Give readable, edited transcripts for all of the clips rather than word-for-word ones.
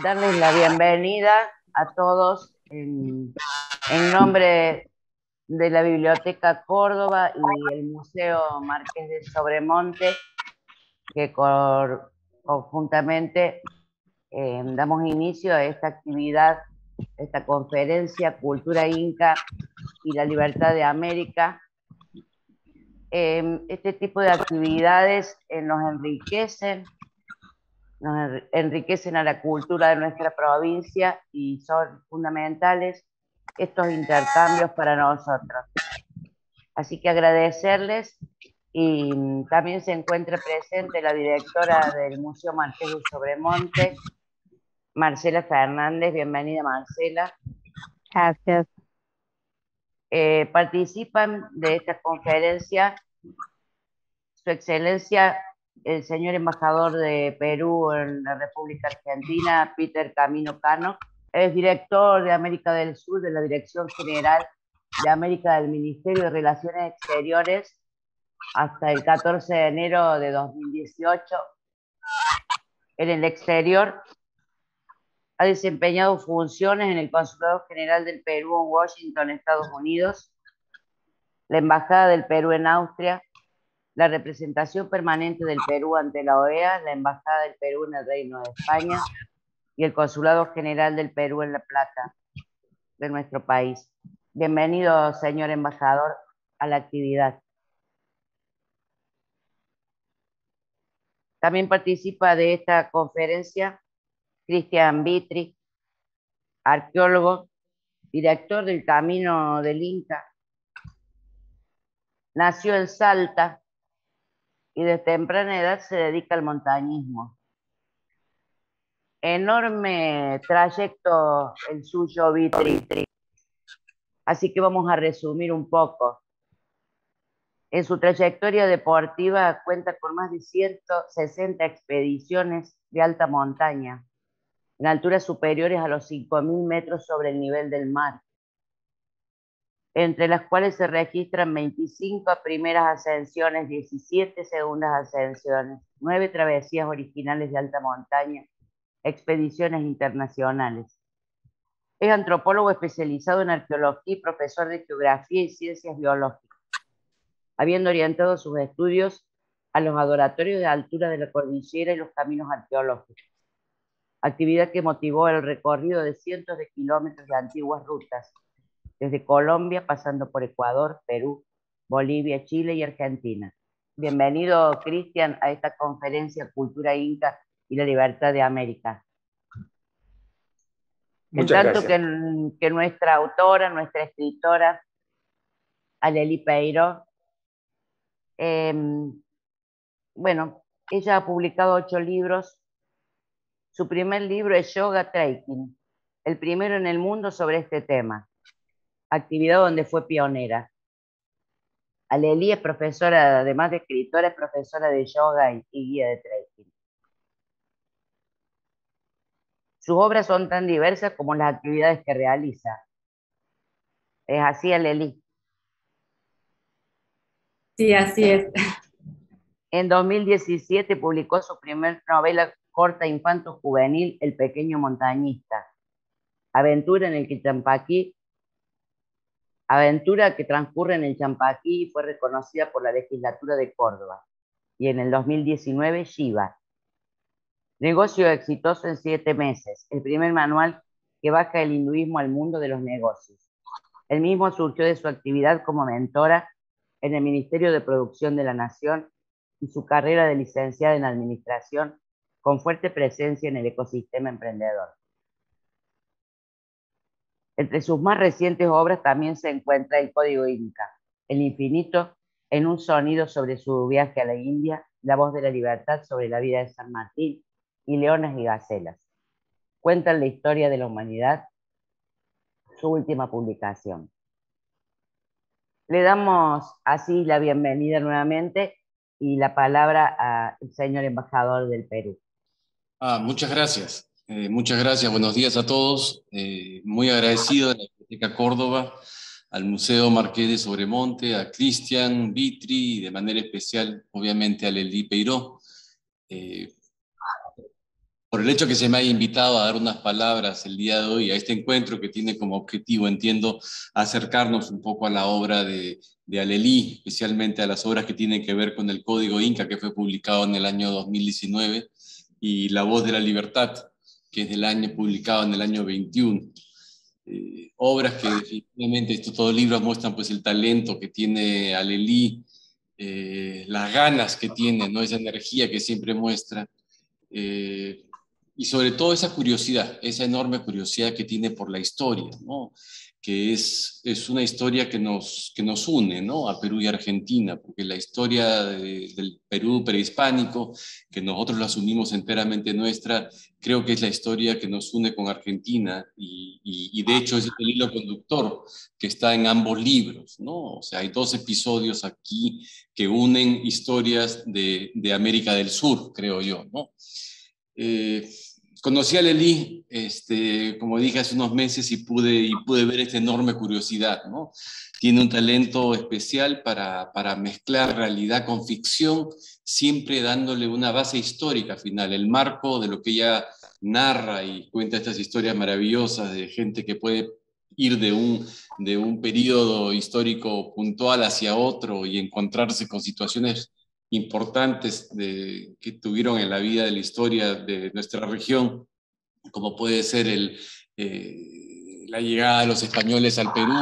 darles la bienvenida a todos en nombre de la Biblioteca Córdoba y el Museo Marqués de Sobremonte, que conjuntamente damos inicio a esta actividad, esta conferencia Cultura Inca y la Libertad de América. Este tipo de actividades nos enriquecen a la cultura de nuestra provincia y son fundamentales estos intercambios para nosotros. Así que agradecerles, y también se encuentra presente la directora del Museo Marqués de Sobremonte, Marcela Fernández. Bienvenida, Marcela. Gracias. Participan de esta conferencia Su Excelencia el señor embajador de Perú en la República Argentina, Peter Camino Cano, es director de América del Sur de la Dirección General de América del Ministerio de Relaciones Exteriores hasta el 14 de enero de 2018. En el exterior ha desempeñado funciones en el Consulado General del Perú en Washington, Estados Unidos, la Embajada del Perú en Austria, la representación permanente del Perú ante la OEA, la Embajada del Perú en el Reino de España y el Consulado General del Perú en La Plata, de nuestro país. Bienvenido, señor embajador, a la actividad. También participa de esta conferencia Cristian Vitri, arqueólogo, director del Camino del Inca. Nació en Salta y de temprana edad se dedica al montañismo. Enorme trayecto el suyo, Vitri. Así que vamos a resumir un poco. En su trayectoria deportiva cuenta con más de 160 expediciones de alta montaña, en alturas superiores a los 5.000 metros sobre el nivel del mar, entre las cuales se registran 25 primeras ascensiones, 17 segundas ascensiones, 9 travesías originales de alta montaña, expediciones internacionales. Es antropólogo especializado en arqueología y profesor de geografía y ciencias biológicas, habiendo orientado sus estudios a los adoratorios de altura de la cordillera y los caminos arqueológicos, actividad que motivó el recorrido de cientos de kilómetros de antiguas rutas, desde Colombia, pasando por Ecuador, Perú, Bolivia, Chile y Argentina. Bienvenido, Cristian, a esta conferencia Cultura Inca y la Libertad de América. Muchas gracias. Que nuestra autora, nuestra escritora, Aleli Peiró, bueno, ella ha publicado 8 libros. Su primer libro es Yoga Trekking, el primero en el mundo sobre este tema, actividad donde fue pionera. Aleli es profesora, además de escritora, es profesora de yoga y guía de trekking. Sus obras son tan diversas como las actividades que realiza. ¿Es así, Aleli? Sí, así es. En 2017 publicó su primer novela corta infanto-juvenil, El pequeño montañista, aventura que transcurre en el Champaquí y fue reconocida por la legislatura de Córdoba. Y en el 2019, Shiva. Negocio exitoso en 7 meses, el primer manual que baja el hinduismo al mundo de los negocios. El mismo surgió de su actividad como mentora en el Ministerio de Producción de la Nación y su carrera de licenciada en Administración, con fuerte presencia en el ecosistema emprendedor. Entre sus más recientes obras también se encuentra El Código Inca, El Infinito en un sonido sobre su viaje a la India, La Voz de la Libertad sobre la vida de San Martín y Leonas y Gacelas. Cuentan la historia de la humanidad, su última publicación. Le damos así la bienvenida nuevamente y la palabra al señor embajador del Perú. Muchas gracias. Muchas gracias. Buenos días a todos. Muy agradecido a la Biblioteca Córdoba, al Museo Marqués de Sobremonte, a Cristian Vitri y de manera especial, obviamente, a Aleli Peiró, por el hecho que se me haya invitado a dar unas palabras el día de hoy a este encuentro que tiene como objetivo, entiendo, acercarnos un poco a la obra de Alelí, especialmente a las obras que tienen que ver con el Código Inca, que fue publicado en el año 2019, y La Voz de la Libertad, que es publicado en el año 21. Obras que definitivamente estos todos libros muestran pues el talento que tiene Alelí, las ganas que tiene, ¿no? Esa energía que siempre muestra, y sobre todo esa curiosidad, esa enorme curiosidad que tiene por la historia, ¿no? Que es una historia que nos une, ¿no? A Perú y Argentina, porque la historia del Perú prehispánico, que nosotros la asumimos enteramente nuestra, creo que es la historia que nos une con Argentina, y de hecho es el hilo conductor que está en ambos libros, ¿no? O sea, hay dos episodios aquí que unen historias de América del Sur, creo yo, ¿no? Conocí a Lelí, como dije, hace unos meses, y pude ver esta enorme curiosidad, ¿no? Tiene un talento especial para mezclar realidad con ficción, siempre dándole una base histórica final, el marco de lo que ella narra y cuenta estas historias maravillosas de gente que puede ir de un periodo histórico puntual hacia otro y encontrarse con situaciones importantes que tuvieron en la vida de la historia de nuestra región, como puede ser la llegada de los españoles al Perú,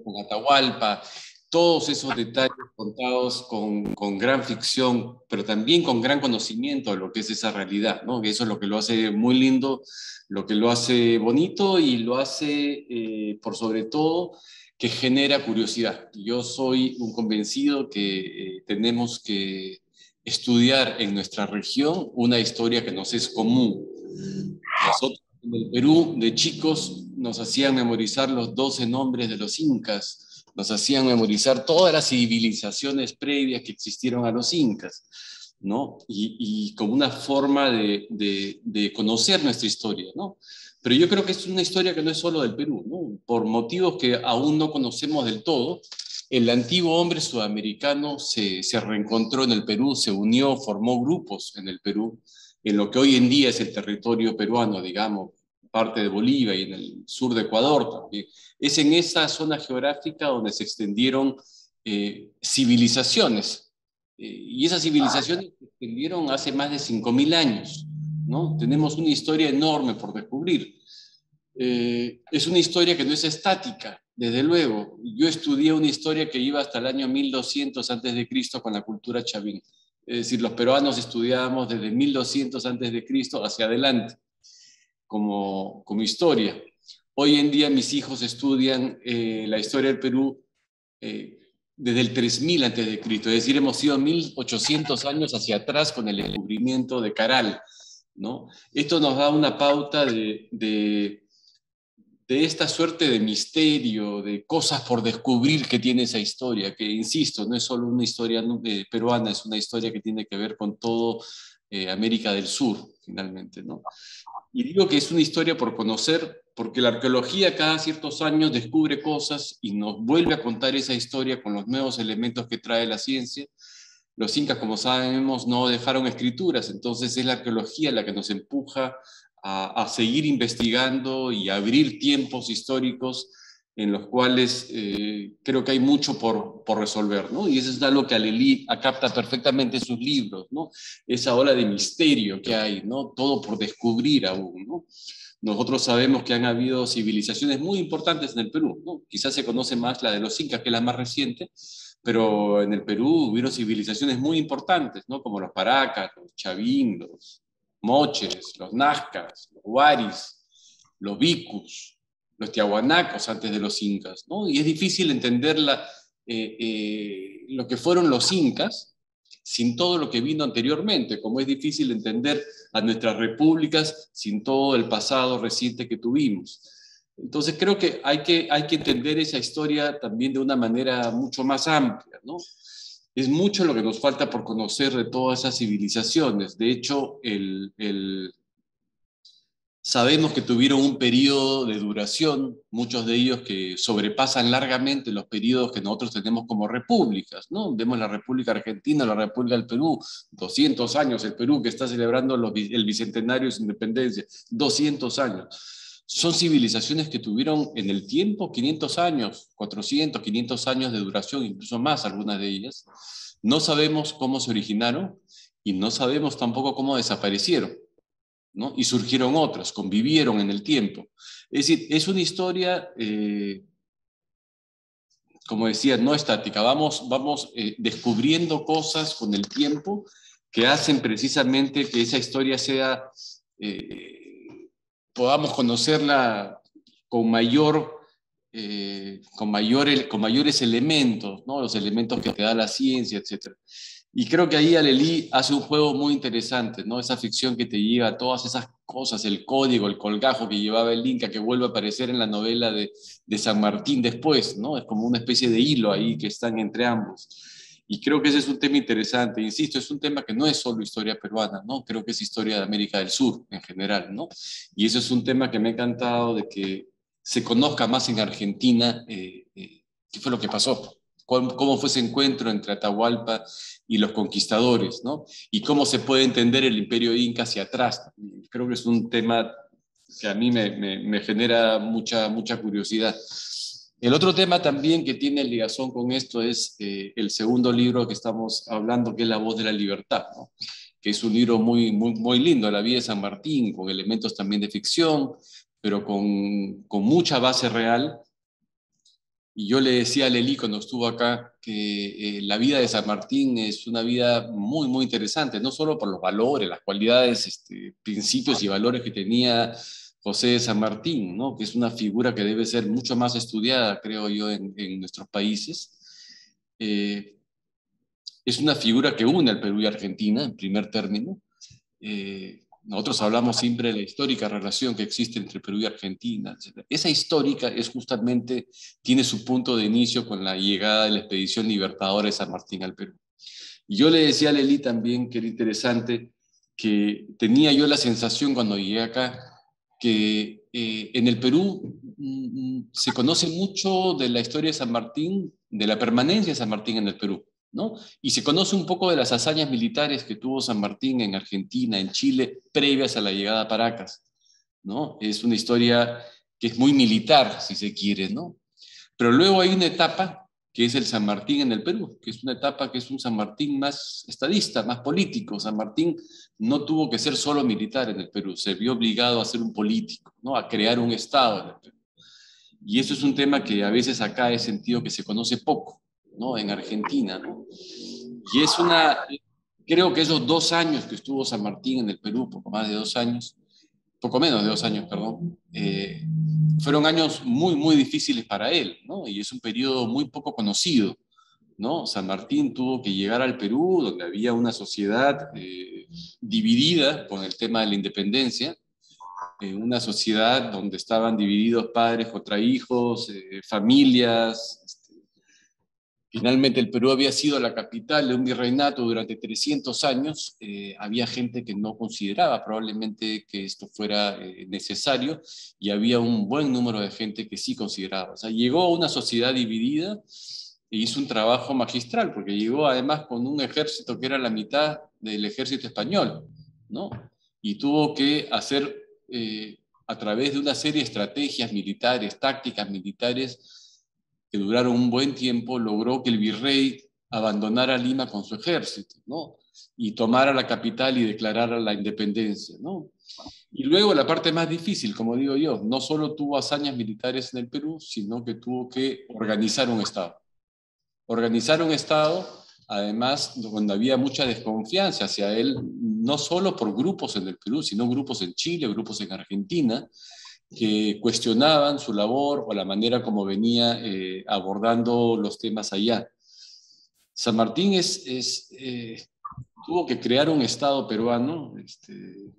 con Atahualpa, todos esos detalles contados con gran ficción, pero también con gran conocimiento de lo que es esa realidad, ¿no? Que eso es lo que lo hace muy lindo, lo que lo hace bonito, y lo hace, por sobre todo, que genera curiosidad. Yo soy un convencido que tenemos que estudiar en nuestra región una historia que nos es común. Nosotros en el Perú, de chicos, nos hacían memorizar los 12 nombres de los incas, nos hacían memorizar todas las civilizaciones previas que existieron a los incas, ¿no? Y como una forma de conocer nuestra historia, ¿no? Pero yo creo que es una historia que no es solo del Perú, ¿no? Por motivos que aún no conocemos del todo, el antiguo hombre sudamericano se reencontró en el Perú, se unió, formó grupos en el Perú, en lo que hoy en día es el territorio peruano, digamos, parte de Bolivia y en el sur de Ecuador también. Es en esa zona geográfica donde se extendieron civilizaciones, y esas civilizaciones se extendieron hace más de 5.000 años, ¿no? Tenemos una historia enorme por descubrir. Es una historia que no es estática, desde luego. Yo estudié una historia que iba hasta el año 1200 antes de Cristo con la cultura chavín. Es decir, los peruanos estudiábamos desde 1200 antes de Cristo hacia adelante como historia. Hoy en día mis hijos estudian la historia del Perú desde el 3000 antes de Cristo, es decir, hemos ido 1800 años hacia atrás con el descubrimiento de Caral, ¿no? Esto nos da una pauta de esta suerte de misterio, de cosas por descubrir que tiene esa historia, que, insisto, no es solo una historia peruana, es una historia que tiene que ver con todo América del Sur, finalmente, ¿no? Y digo que es una historia por conocer, porque la arqueología cada ciertos años descubre cosas y nos vuelve a contar esa historia con los nuevos elementos que trae la ciencia. Los incas, como sabemos, no dejaron escrituras, entonces es la arqueología la que nos empuja a seguir investigando y a abrir tiempos históricos en los cuales creo que hay mucho por resolver, ¿no? Y eso es algo que Alelí capta perfectamente en sus libros, ¿no? Esa ola de misterio que hay, ¿no? Todo por descubrir aún, ¿no? Nosotros sabemos que han habido civilizaciones muy importantes en el Perú, ¿no? Quizás se conoce más la de los incas, que es la más reciente, pero en el Perú hubieron civilizaciones muy importantes, ¿no? Como los paracas, los chavín, los moches, los nazcas, los huaris, los vicus, los tiahuanacos antes de los incas, ¿no? Y es difícil entender lo que fueron los incas sin todo lo que vino anteriormente, como es difícil entender a nuestras repúblicas sin todo el pasado reciente que tuvimos. Entonces creo que hay que entender esa historia también de una manera mucho más amplia, ¿no? Es mucho lo que nos falta por conocer de todas esas civilizaciones. De hecho, Sabemos que tuvieron un periodo de duración, muchos de ellos que sobrepasan largamente los periodos que nosotros tenemos como repúblicas, ¿no? Vemos la República Argentina, la República del Perú, 200 años, el Perú que está celebrando el bicentenario de su independencia, 200 años. Son civilizaciones que tuvieron en el tiempo 500 años, 400, 500 años de duración, incluso más algunas de ellas. No sabemos cómo se originaron y no sabemos tampoco cómo desaparecieron, ¿no? Y surgieron otras, convivieron en el tiempo. Es decir, es una historia, como decía, no estática. Vamos descubriendo cosas con el tiempo que hacen precisamente que esa historia sea, podamos conocerla con mayores elementos, ¿no? Los elementos que te da la ciencia, etc. Y creo que ahí Alelí hace un juego muy interesante, ¿no? Esa ficción que te lleva a todas esas cosas, el código, el colgajo que llevaba el Inca, que vuelve a aparecer en la novela de San Martín después, ¿no? Es como una especie de hilo ahí que están entre ambos. Y creo que ese es un tema interesante. Insisto, es un tema que no es solo historia peruana, ¿no? Creo que es historia de América del Sur en general, ¿no? Y eso es un tema que me ha encantado de que se conozca más en Argentina qué fue lo que pasó, cómo fue ese encuentro entre Atahualpa y los conquistadores, ¿no? Y cómo se puede entender el imperio inca hacia atrás. Creo que es un tema que a mí me genera mucha curiosidad. El otro tema también que tiene ligazón con esto es el segundo libro que estamos hablando, que es La Voz de la Libertad, ¿no? Que es un libro muy lindo, La vida de San Martín, con elementos también de ficción, pero con mucha base real. Y yo le decía a Lelí cuando estuvo acá que la vida de San Martín es una vida muy interesante, no solo por los valores, las cualidades, principios y valores que tenía José de San Martín, ¿no? Que es una figura que debe ser mucho más estudiada, creo yo, en nuestros países. Es una figura que une al Perú y Argentina, en primer término. Nosotros hablamos siempre de la histórica relación que existe entre Perú y Argentina, etc. Esa histórica es justamente, tiene su punto de inicio con la llegada de la expedición libertadora de San Martín al Perú. Y yo le decía a Lelí también que era interesante, que tenía yo la sensación cuando llegué acá, que en el Perú se conoce mucho de la historia de San Martín, de la permanencia de San Martín en el Perú, ¿no? Y se conoce un poco de las hazañas militares que tuvo San Martín en Argentina, en Chile, previas a la llegada a Paracas, ¿no? Es una historia que es muy militar, si se quiere, ¿no? Pero luego hay una etapa que es el San Martín en el Perú, que es una etapa que es un San Martín más estadista, más político. San Martín no tuvo que ser solo militar en el Perú, se vio obligado a ser un político, ¿no? A crear un Estado en el Perú. Y eso es un tema que a veces acá he sentido que se conoce poco, ¿no? En Argentina, ¿no? Y creo que esos 2 años que estuvo San Martín en el Perú, poco más de 2 años, poco menos de 2 años, perdón, fueron años muy difíciles para él, ¿no? Y es un periodo muy poco conocido, ¿no? San Martín tuvo que llegar al Perú, donde había una sociedad dividida con el tema de la independencia, una sociedad donde estaban divididos padres contra hijos, familias. Finalmente el Perú había sido la capital de un virreinato durante 300 años, había gente que no consideraba probablemente que esto fuera necesario, y había un buen número de gente que sí consideraba. O sea, llegó a una sociedad dividida e hizo un trabajo magistral, porque llegó además con un ejército que era la mitad del ejército español, ¿no? Y tuvo que hacer, a través de una serie de estrategias militares, tácticas militares, que duraron un buen tiempo, logró que el virrey abandonara Lima con su ejército, ¿no? Y tomara la capital y declarara la independencia, ¿no? Y luego la parte más difícil, como digo yo, no solo tuvo hazañas militares en el Perú, sino que tuvo que organizar un Estado. Organizar un Estado, además, donde había mucha desconfianza hacia él, no solo por grupos en el Perú, sino grupos en Chile, grupos en Argentina, que cuestionaban su labor o la manera como venía abordando los temas allá. San Martín tuvo que crear un Estado peruano,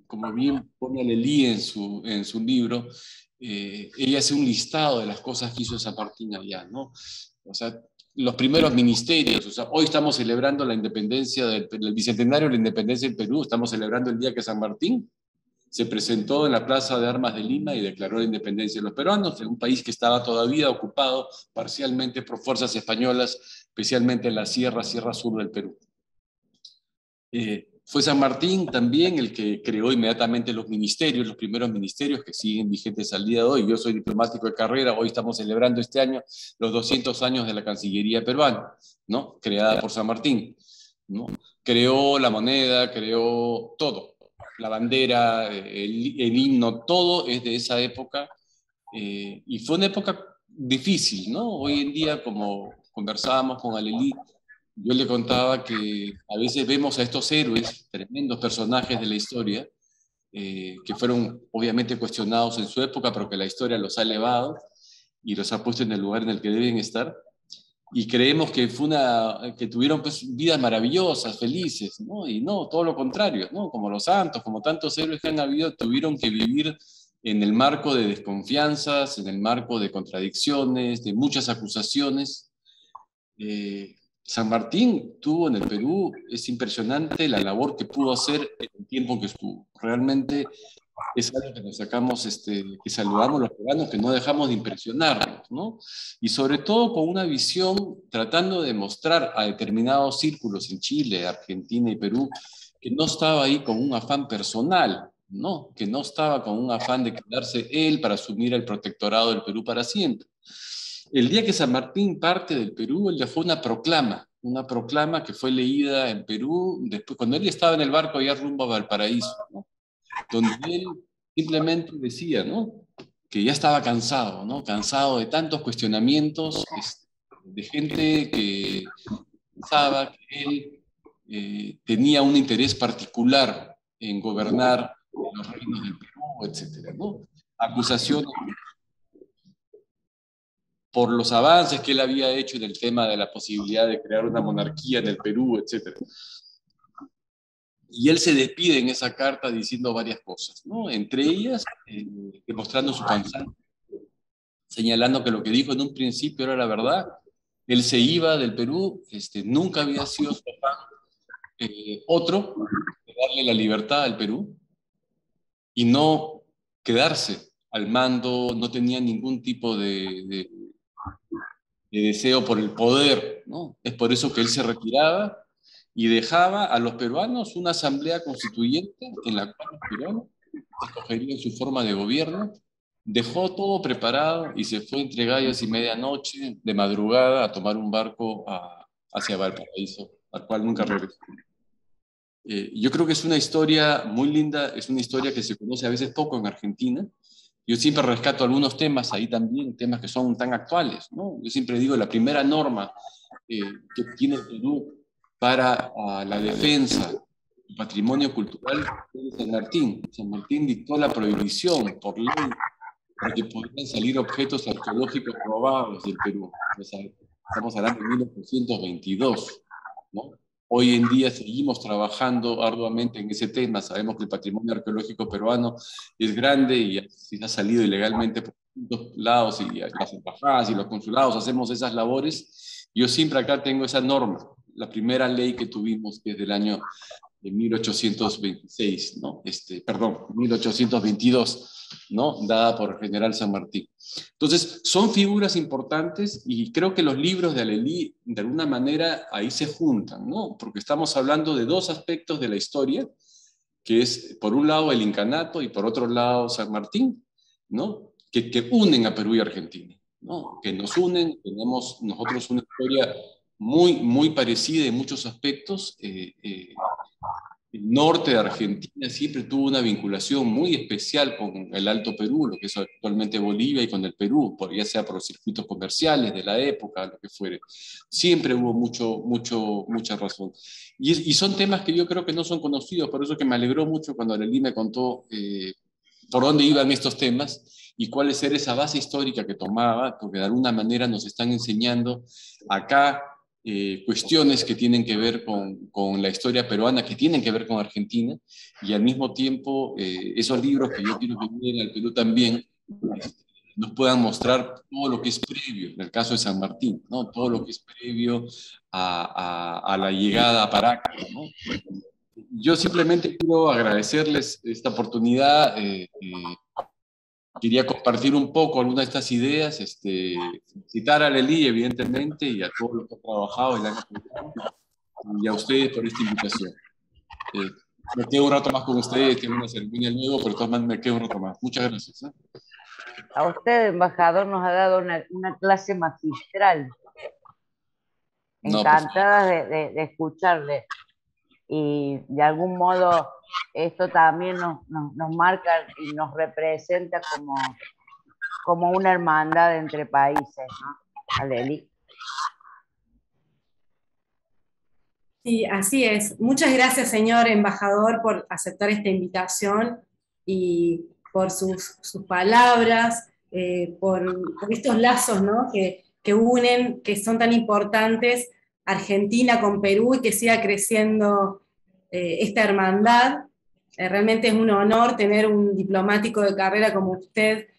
como bien pone Lelí en su libro, ella hace un listado de las cosas que hizo San Martín allá, ¿no? O sea, los primeros ministerios, o sea, hoy estamos celebrando la independencia del bicentenario de la independencia del Perú, estamos celebrando el día que San Martín se presentó en la Plaza de Armas de Lima y declaró la independencia de los peruanos, en un país que estaba todavía ocupado parcialmente por fuerzas españolas, especialmente en la sierra sur del Perú. Fue San Martín también el que creó inmediatamente los ministerios, los primeros ministerios que siguen vigentes al día de hoy. Yo soy diplomático de carrera, hoy estamos celebrando este año los 200 años de la Cancillería peruana, ¿no? Creada por San Martín, ¿no? Creó la moneda, creó todo, la bandera, el himno, todo es de esa época, y fue una época difícil, ¿no? Hoy en día, como conversábamos con Alelí, yo le contaba que a veces vemos a estos héroes, tremendos personajes de la historia, que fueron obviamente cuestionados en su época, pero que la historia los ha elevado y los ha puesto en el lugar en el que deben estar, y creemos que que tuvieron pues vidas maravillosas, felices, ¿no? Y no, todo lo contrario, ¿no? Como los santos, como tantos héroes que han habido, tuvieron que vivir en el marco de desconfianzas, en el marco de contradicciones, de muchas acusaciones. San Martín tuvo en el Perú, es impresionante la labor que pudo hacer en el tiempo que estuvo. Realmente es algo que nos sacamos, que saludamos los peruanos, que no dejamos de impresionarnos, ¿no? Y sobre todo con una visión tratando de mostrar a determinados círculos en Chile, Argentina y Perú, que no estaba ahí con un afán personal, ¿no? Que no estaba con un afán de quedarse él para asumir el protectorado del Perú para siempre. El día que San Martín parte del Perú, él dejó una proclama que fue leída en Perú, después, cuando él estaba en el barco ya rumbo a Valparaíso, ¿no? Donde él simplemente decía, ¿no? Que ya estaba cansado, ¿no? Cansado de tantos cuestionamientos, de gente que pensaba que él tenía un interés particular en gobernar los reinos del Perú, etcétera, ¿no? Acusaciones por los avances que él había hecho en el tema de la posibilidad de crear una monarquía en el Perú, etcétera. Y él se despide en esa carta diciendo varias cosas, ¿no? Entre ellas, demostrando su cansancio, señalando que lo que dijo en un principio era la verdad. Él se iba del Perú, nunca había sido su afán otro, de darle la libertad al Perú, y no quedarse al mando, no tenía ningún tipo de deseo por el poder, ¿no? Es por eso que él se retiraba y dejaba a los peruanos una asamblea constituyente en la cual los peruanos escogerían su forma de gobierno. Dejó todo preparado y se fue entre gallos y medianoche de madrugada a tomar un barco hacia Valparaíso, al cual nunca regresó. Yo creo que es una historia muy linda, es una historia que se conoce a veces poco en Argentina. Yo siempre rescato algunos temas ahí también, temas que son tan actuales, ¿no? Yo siempre digo, la primera norma que tiene el Perú para la defensa del patrimonio cultural es San Martín. San Martín dictó la prohibición por ley para que pudieran salir objetos arqueológicos robados del Perú. O sea, estamos hablando de 1822, ¿no? Hoy en día seguimos trabajando arduamente en ese tema. Sabemos que el patrimonio arqueológico peruano es grande y ha salido ilegalmente por todos lados, y las embajadas y los consulados hacemos esas labores. Yo siempre acá tengo esa norma, la primera ley que tuvimos, que es del año de 1826, ¿no? 1822, ¿no? Dada por el general San Martín. Entonces, son figuras importantes, y creo que los libros de Alelí, de alguna manera, ahí se juntan, ¿no? Porque estamos hablando de dos aspectos de la historia, que es, por un lado, el incanato, y por otro lado, San Martín, ¿no? Que unen a Perú y Argentina, ¿no? Que nos unen, tenemos nosotros una historia muy, muy parecida en muchos aspectos. El norte de Argentina siempre tuvo una vinculación muy especial con el Alto Perú, lo que es actualmente Bolivia, y con el Perú, ya sea por los circuitos comerciales de la época, lo que fuere. Siempre hubo mucha razón. Y son temas que yo creo que no son conocidos, por eso que me alegró mucho cuando Alelí me contó por dónde iban estos temas y cuál era esa base histórica que tomaba, porque de alguna manera nos están enseñando acá cuestiones que tienen que ver con la historia peruana, que tienen que ver con Argentina, y al mismo tiempo esos libros que yo quiero que lleguen al Perú también nos puedan mostrar todo lo que es previo, en el caso de San Martín, ¿no? Todo lo que es previo a la llegada a Paracas, ¿no? Yo simplemente quiero agradecerles esta oportunidad. Quería compartir un poco algunas de estas ideas, citar a Lely, evidentemente, y a todos los que han trabajado el año pasado, y a ustedes por esta invitación. Me quedo un rato más con ustedes, tengo una ceremonia luego, pero de todas maneras me quedo un rato más. Muchas gracias. A usted, embajador, nos ha dado una clase magistral. No, Encantada de escucharle. Y de algún modo esto también nos marca y nos representa como una hermandad entre países, ¿no? Aleli. Sí, así es. Muchas gracias, señor embajador, por aceptar esta invitación y por sus palabras, por estos lazos, ¿no?, que unen, que son tan importantes, Argentina con Perú, y que siga creciendo esta hermandad. Realmente es un honor tener un diplomático de carrera como usted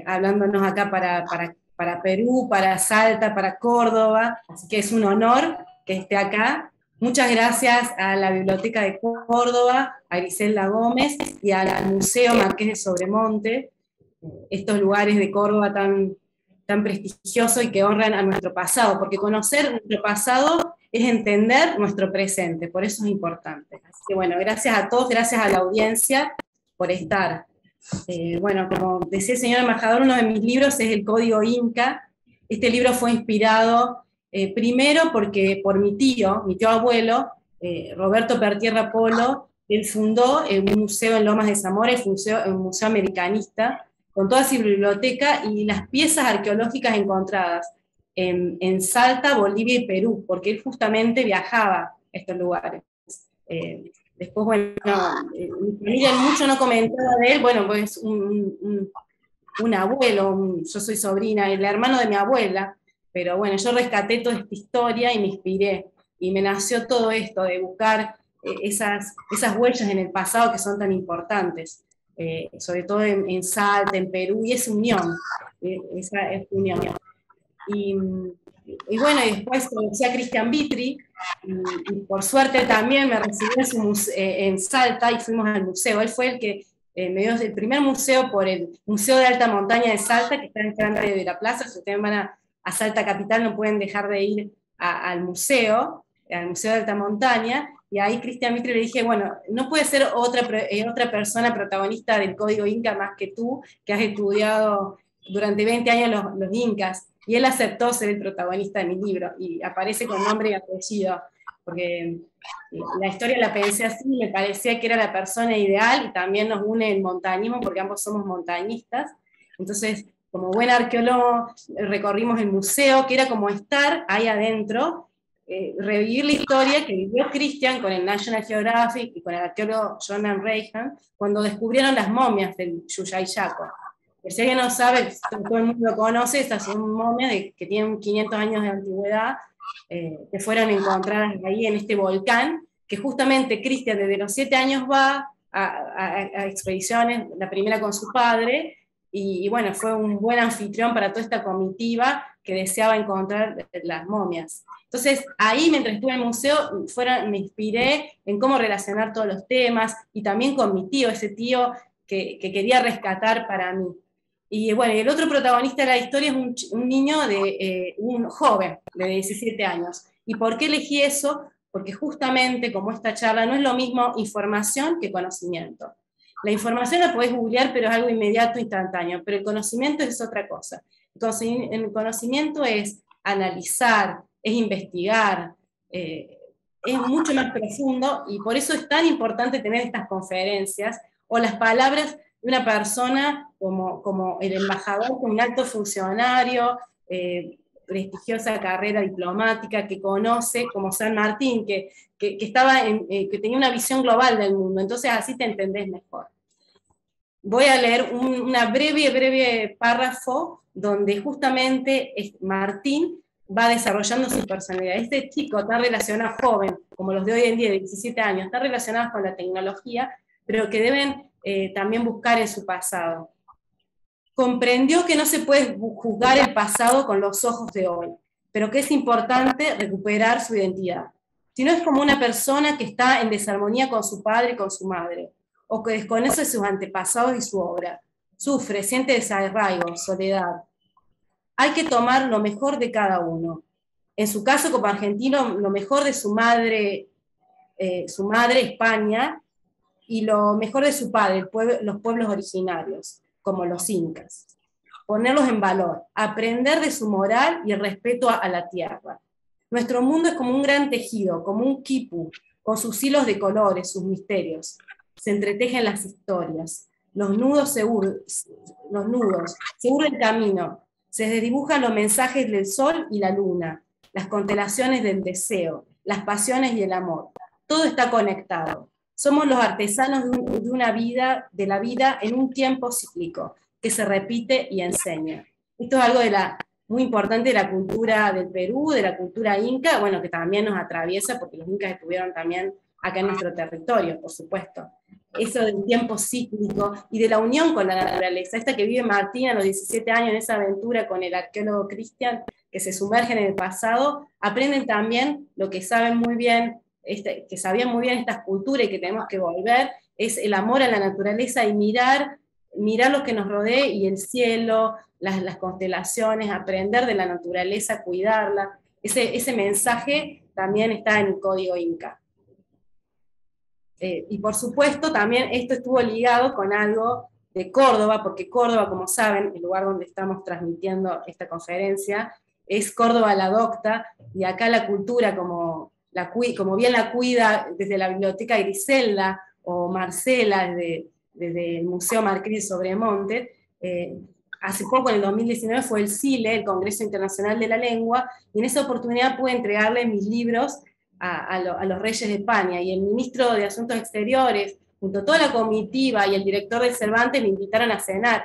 hablándonos acá para Perú, para Salta, para Córdoba, así que es un honor que esté acá. Muchas gracias a la Biblioteca de Córdoba, a Griselda Gómez y al Museo Marqués de Sobremonte, estos lugares de Córdoba tan prestigiosos y que honran a nuestro pasado, porque conocer nuestro pasado es entender nuestro presente, por eso es importante. Así que bueno, gracias a todos, gracias a la audiencia por estar. Bueno, como decía el señor embajador, uno de mis libros es El Código Inca. Este libro fue inspirado primero porque por mi tío abuelo, Roberto Pertierra Polo, él fundó un museo en Lomas de Zamora, un museo americanista, con toda su biblioteca y las piezas arqueológicas encontradas en Salta, Bolivia y Perú, porque él justamente viajaba a estos lugares. Después, bueno, mi familia mucho no comentaba de él, bueno, pues un abuelo, yo soy sobrina, el hermano de mi abuela, pero bueno, yo rescaté toda esta historia y me inspiré, y me nació todo esto de buscar esas huellas en el pasado que son tan importantes, sobre todo en Salta, en Perú, y esa unión, esa unión. Y bueno, y después conocí a Cristian Vitri, y por suerte también me recibió en Salta y fuimos al museo. Él fue el que me dio el primer museo por el Museo de Alta Montaña de Salta, que está en frente de la plaza. Si ustedes van a Salta Capital no pueden dejar de ir al Museo de Alta Montaña, y ahí Cristian Vitri le dije, bueno, no puede ser otra persona protagonista del Código Inca más que tú, que has estudiado durante 20 años los incas, y él aceptó ser el protagonista de mi libro, y aparece con nombre y apellido, porque la historia la pensé así, me parecía que era la persona ideal, y también nos une el montañismo, porque ambos somos montañistas. Entonces, como buen arqueólogo, recorrimos el museo, que era como estar ahí adentro, revivir la historia que vivió Christian con el National Geographic y con el arqueólogo Jonathan Reagan, cuando descubrieron las momias del Yuyayaco. Si alguien no sabe, todo el mundo lo conoce, estas son momias que tienen 500 años de antigüedad, que fueron encontradas ahí en este volcán, que justamente Christian desde los 7 años va a expediciones, la primera con su padre, y bueno, fue un buen anfitrión para toda esta comitiva que deseaba encontrar las momias. Entonces, ahí, mientras estuve en el museo, me inspiré en cómo relacionar todos los temas, y también con mi tío, ese tío que quería rescatar para mí. Y bueno, el otro protagonista de la historia es un niño, un joven de 17 años. ¿Y por qué elegí eso? Porque justamente, como esta charla, no es lo mismo información que conocimiento. La información la podés googlear, pero es algo inmediato, instantáneo, pero el conocimiento es otra cosa. El conocimiento es analizar, es investigar, es mucho más profundo, y por eso es tan importante tener estas conferencias, o las palabras de una persona como el embajador, un alto funcionario, prestigiosa carrera diplomática, que conoce, como San Martín, que que tenía una visión global del mundo, entonces así te entendés mejor. Voy a leer una breve párrafo donde justamente Martín va desarrollando su personalidad. Este chico está relacionado, joven, como los de hoy en día, de 17 años, está relacionado con la tecnología, pero que deben también buscar en su pasado. Comprendió que no se puede juzgar el pasado con los ojos de hoy, pero que es importante recuperar su identidad. sino es como una persona que está en desarmonía con su padre y con su madre, o que desconoce sus antepasados y su obra. Sufre, siente desarraigo, soledad. Hay que tomar lo mejor de cada uno. En su caso, como argentino, lo mejor de su madre España, y lo mejor de su padre, los pueblos originarios, como los incas. Ponerlos en valor, aprender de su moral y el respeto a la tierra. Nuestro mundo es como un gran tejido, como un quipu, con sus hilos de colores, sus misterios. Se entretejen las historias, los nudos se urden el camino, se desdibujan los mensajes del sol y la luna, las constelaciones del deseo, las pasiones y el amor. Todo está conectado. Somos los artesanos de la vida en un tiempo cíclico, que se repite y enseña. Esto es algo muy importante de la cultura del Perú, de la cultura inca, bueno, que también nos atraviesa, porque los incas estuvieron también acá en nuestro territorio, por supuesto. Eso del tiempo cíclico y de la unión con la naturaleza, esta que vive Martín a los 17 años en esa aventura con el arqueólogo Cristian, que se sumergen en el pasado, aprenden también lo que saben muy bien, que sabían muy bien estas culturas y que tenemos que volver, es el amor a la naturaleza y mirar lo que nos rodea y el cielo, las constelaciones, aprender de la naturaleza, cuidarla. Ese mensaje también está en el código inca. Y por supuesto también esto estuvo ligado con algo de Córdoba, porque Córdoba, como saben, el lugar donde estamos transmitiendo esta conferencia, es Córdoba la Docta, y acá la cultura, como bien la cuida desde la Biblioteca Griselda, o Marcela, desde el Museo Marqués de Sobremonte. Hace poco, en el 2019, fue el CILE, el Congreso Internacional de la Lengua, y en esa oportunidad pude entregarle mis libros a los reyes de España, y el ministro de Asuntos Exteriores, junto a toda la comitiva y el director del Cervantes, me invitaron a cenar,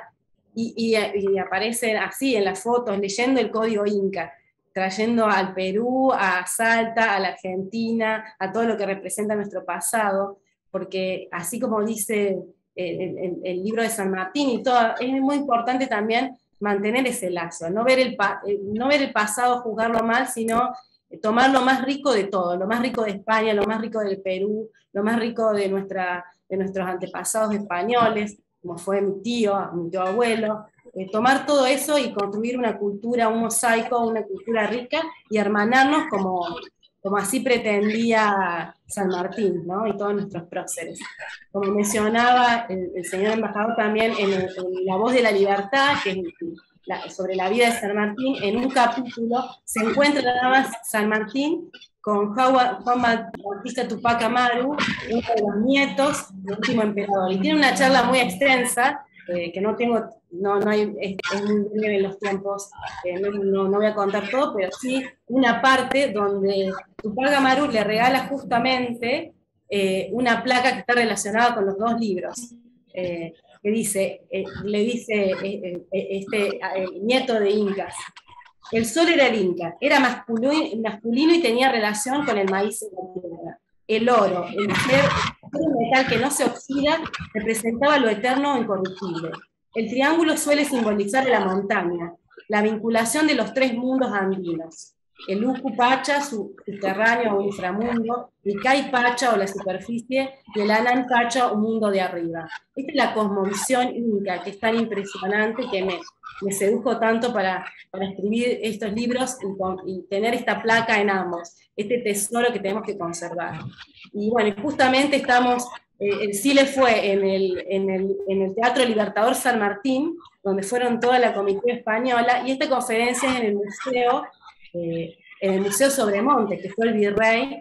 y aparecen así en las fotos, leyendo el código inca, trayendo al Perú, a Salta, a la Argentina, a todo lo que representa nuestro pasado, porque así como dice el libro de San Martín y todo, es muy importante también mantener ese lazo, no ver el pasado, juzgarlo mal, sino tomar lo más rico de todo, lo más rico de España, lo más rico del Perú, lo más rico de nuestros antepasados españoles, como fue mi tío abuelo, tomar todo eso y construir una cultura, un mosaico, una cultura rica, y hermanarnos como así pretendía San Martín, ¿no? Y todos nuestros próceres. Como mencionaba el señor embajador también en La Voz de la Libertad, que es sobre la vida de San Martín, en un capítulo se encuentra nada más San Martín con Juan Bautista Tupac Amaru, uno de los nietos del último emperador. Y tiene una charla muy extensa, que es muy breve en los tiempos, no voy a contar todo, pero sí una parte donde Tupac Amaru le regala justamente una placa que está relacionada con los dos libros, que le dice el nieto de Incas: el sol era el Inca, era masculino y tenía relación con el maíz en la tierra. El oro, el metal que no se oxida, representaba lo eterno e incorruptible. El triángulo suele simbolizar la montaña, la vinculación de los tres mundos andinos. El Ucu Pacha, subterráneo o inframundo, el Cay Pacha o la superficie, y el Anan Pacha o mundo de arriba. Esta es la cosmovisión inca, que es tan impresionante, que me sedujo tanto para escribir estos libros y tener esta placa en ambos, este tesoro que tenemos que conservar. Y bueno, justamente estamos, el CILE fue en el Teatro Libertador San Martín, donde fueron toda la comitiva española, y esta conferencia es en el Museo Sobremonte, que fue el virrey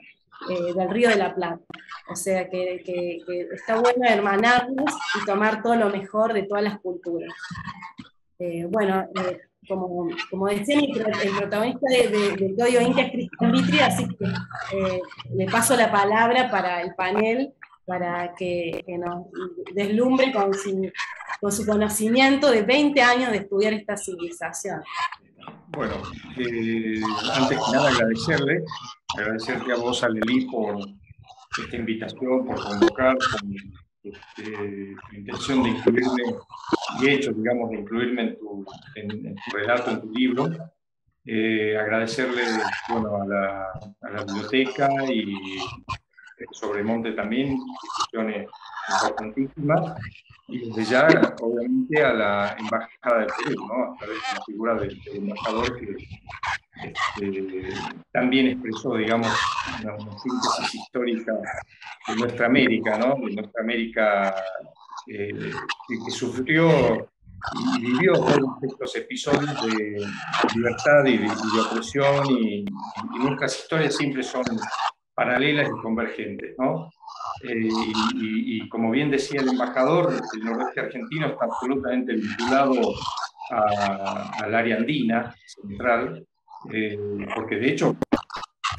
del Río de la Plata. O sea que está bueno hermanarnos y tomar todo lo mejor de todas las culturas. Como decía el protagonista del Código Inca es Cristian Vitri, así que le paso la palabra para el panel, para que nos deslumbre con su conocimiento de 20 años de estudiar esta civilización. Bueno, antes que nada agradecerte a vos, Alelí, por esta invitación, por convocar, por tu intención de incluirme, de hecho, digamos, de incluirme en tu relato, en tu libro. Agradecerle, bueno, a la biblioteca y Sobremonte también, instituciones importantísimas, y desde ya, obviamente, a la Embajada de Perú, ¿no? A través de la figura del embajador que también expresó, digamos, una síntesis histórica de nuestra América, ¿no? De nuestra América que sufrió y vivió todos estos episodios de libertad y de opresión, y nuestras historias siempre son paralelas y convergentes, ¿no? Y como bien decía el embajador, el noroeste argentino está absolutamente vinculado al área andina central, porque de hecho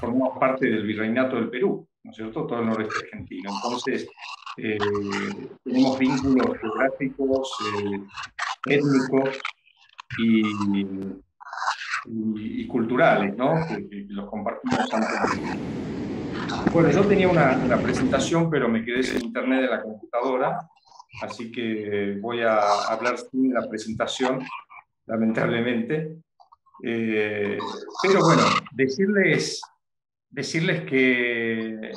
formamos parte del virreinato del Perú, ¿no es cierto? Todo el noroeste argentino. Entonces, tenemos vínculos geográficos, étnicos y culturales, ¿no? Que los compartimos ampliamente. Bueno, yo tenía una presentación, pero me quedé sin internet de la computadora, así que voy a hablar sin la presentación, lamentablemente. Pero bueno, decirles que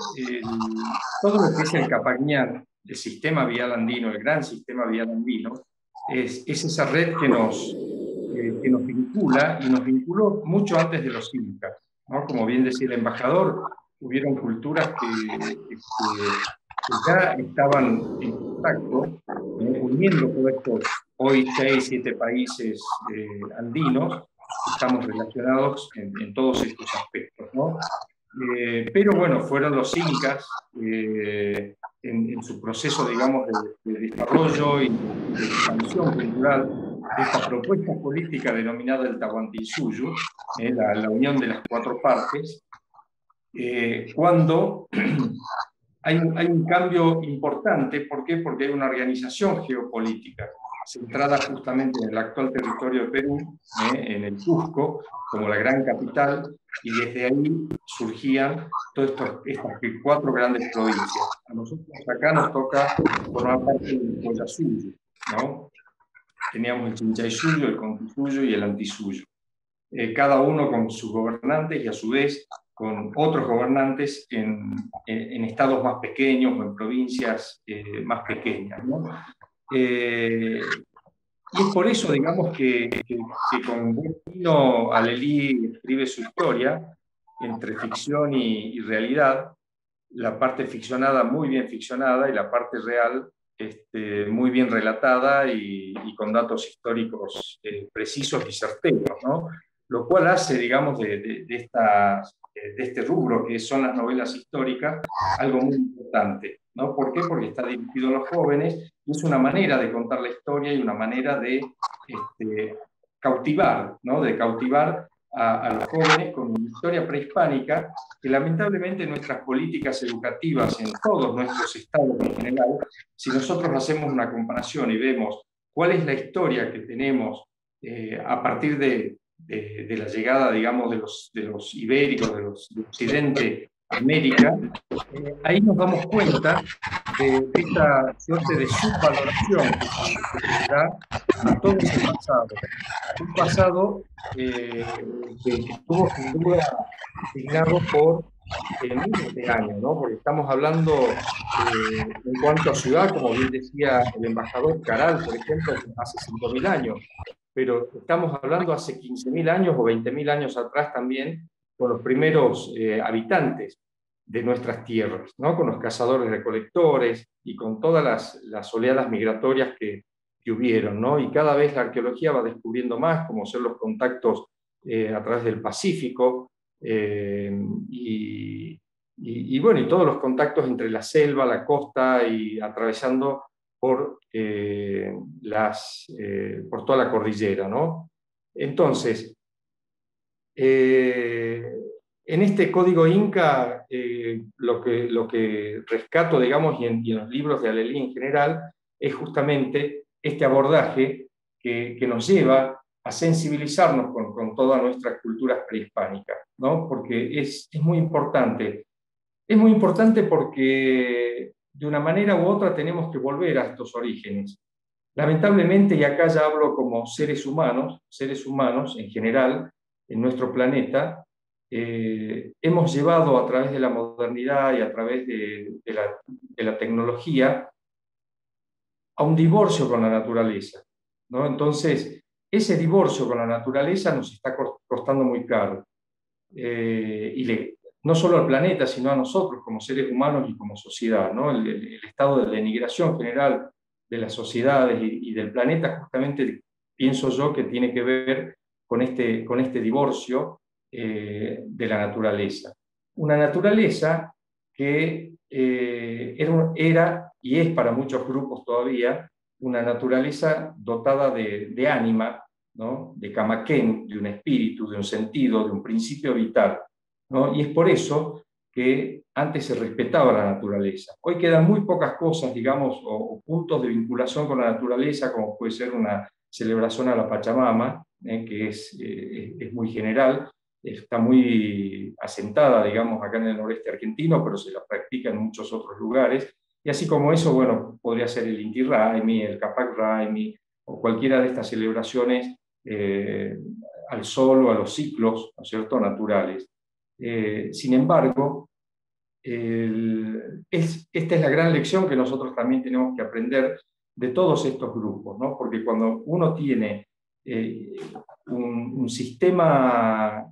todo lo que es el Capañán, el sistema vial andino, el gran sistema vial andino, es esa red que nos vincula, y nos vinculó mucho antes de los incas, ¿no? Como bien decía el embajador, hubieron culturas que ya estaban en contacto, uniendo todos estos hoy 6, 7 países andinos. Estamos relacionados en todos estos aspectos, ¿no? Pero bueno, fueron los incas en su proceso, digamos, de desarrollo y de expansión cultural de esta propuesta política denominada el Tahuantinsuyo, la unión de las 4 partes, cuando hay un cambio importante. ¿Por qué? Porque hay una organización geopolítica centrada justamente en el actual territorio de Perú, en el Cusco, como la gran capital, y desde ahí surgían todas estas 4 grandes provincias. A nosotros acá nos toca formar parte del Collasuyo, ¿no? Teníamos el Chinchaysuyo, el Conquisuyo y el Antisuyo. Cada uno con sus gobernantes y a su vez con otros gobernantes en estados más pequeños o en provincias más pequeñas, ¿no? Y es por eso, digamos, que con Gustino Alelí escribe su historia entre ficción y realidad, la parte ficcionada muy bien ficcionada y la parte real muy bien relatada y con datos históricos precisos y certeros, ¿no? Lo cual hace, digamos, de este rubro que son las novelas históricas algo muy importante, ¿no? ¿Por qué? Porque está dirigido a los jóvenes y es una manera de contar la historia y una manera de cautivar, ¿no? De cautivar a los jóvenes con una historia prehispánica que lamentablemente nuestras políticas educativas en todos nuestros estados en general, si nosotros hacemos una comparación y vemos cuál es la historia que tenemos a partir de la llegada, digamos, de los ibéricos, de Occidente a América, ahí nos damos cuenta de esta suerte de subvaloración que se da a todo ese pasado. Un pasado que estuvo sin duda asignado por miles de años, ¿no? Porque estamos hablando en cuanto a ciudad, como bien decía el embajador Caral, por ejemplo, hace 5.000 años, pero estamos hablando hace 15.000 años o 20.000 años atrás también, con los primeros habitantes de nuestras tierras, ¿no? Con los cazadores-recolectores y con todas las oleadas migratorias que hubieron, ¿no? Y cada vez la arqueología va descubriendo más, como son los contactos a través del Pacífico, y bueno, y todos los contactos entre la selva, la costa y atravesando por toda la cordillera, ¿no? Entonces, en este código Inca, lo que rescato, digamos, y en los libros de Alelí en general, es justamente este abordaje que nos lleva a sensibilizarnos con todas nuestras culturas prehispánicas, ¿no? Porque es muy importante. Es muy importante porque de una manera u otra tenemos que volver a estos orígenes. Lamentablemente, y acá ya hablo como seres humanos en general, en nuestro planeta, hemos llevado a través de la modernidad y a través de la tecnología a un divorcio con la naturaleza, ¿no? Entonces, ese divorcio con la naturaleza nos está costando muy caro. No solo al planeta, sino a nosotros como seres humanos y como sociedad, ¿no? El estado de denigración general de las sociedades y del planeta, justamente pienso yo que tiene que ver con este divorcio de la naturaleza. Una naturaleza que era y es para muchos grupos todavía una naturaleza dotada de ánima, ¿no? De Camaquén, de un espíritu, de un sentido, de un principio vital, ¿no? Y es por eso que antes se respetaba la naturaleza. Hoy quedan muy pocas cosas, digamos, o puntos de vinculación con la naturaleza, como puede ser una celebración a la Pachamama, que es muy general, está muy asentada, digamos, acá en el noreste argentino, pero se la practica en muchos otros lugares. Y así como eso, bueno, podría ser el Inti Raymi, el Capac Raymi, o cualquiera de estas celebraciones al sol o a los ciclos, ¿no es cierto?, naturales. Sin embargo, esta es la gran lección que nosotros también tenemos que aprender de todos estos grupos, ¿no? Porque cuando uno tiene un sistema